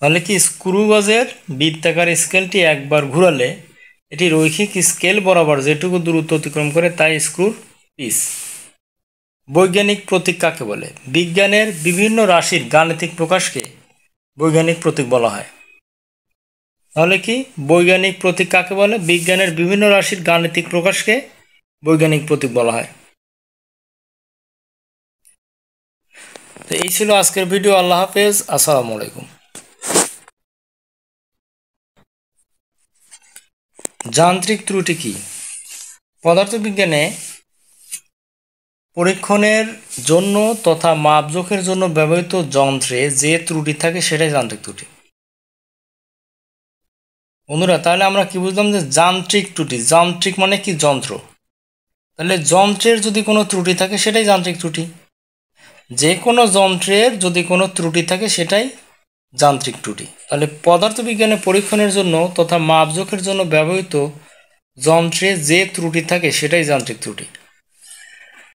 তাহলে কি স্ক্রুগজের বৃত্তাকার স্কেলটি একবার ঘুরালে এটি রৈখিক স্কেল বরাবর যেটুকু দূরত্ব অতিক্রম করে তাই স্ক্রুর পিচ। বৈজ্ঞানিক প্রতীক কাকে বলে? বিজ্ঞানের বিভিন্ন রাশির গাণিতিক প্রকাশকে বৈজ্ঞানিক প্রতীক বলা হয়। তাহলে কি বৈজ্ঞানিক প্রতীক কাকে বলে? বিজ্ঞানের বিভিন্ন রাশির গাণিতিক প্রকাশকে বৈজ্ঞানিক প্রতীক বলা হয়। তো এই ছিল আজকের ভিডিও। আল্লাহ হাফেজ, আসসালামু আলাইকুম। যান্ত্রিক ত্রুটি কি? পদার্থবিজ্ঞানে পরীক্ষণের জন্য তথা মাপজোখের জন্য ব্যবহৃত যন্ত্রে যে ত্রুটি থাকে সেটাই যান্ত্রিক ত্রুটি। বন্ধুরা, তাহলে আমরা কি বুঝলাম যে যান্ত্রিক ত্রুটি, যান্ত্রিক মানে কি? যন্ত্র। তাহলে যন্ত্রের যদি কোনো ত্রুটি থাকে সেটাই যান্ত্রিক ত্রুটি। যে কোনো যন্ত্রের যদি কোনো ত্রুটি থাকে সেটাই যান্ত্রিক ত্রুটি। তাহলে পদার্থবিজ্ঞানে পরীক্ষণের জন্য তথা মাপজোখের জন্য ব্যবহৃত যন্ত্রে যে ত্রুটি থাকে সেটাই যান্ত্রিক ত্রুটি।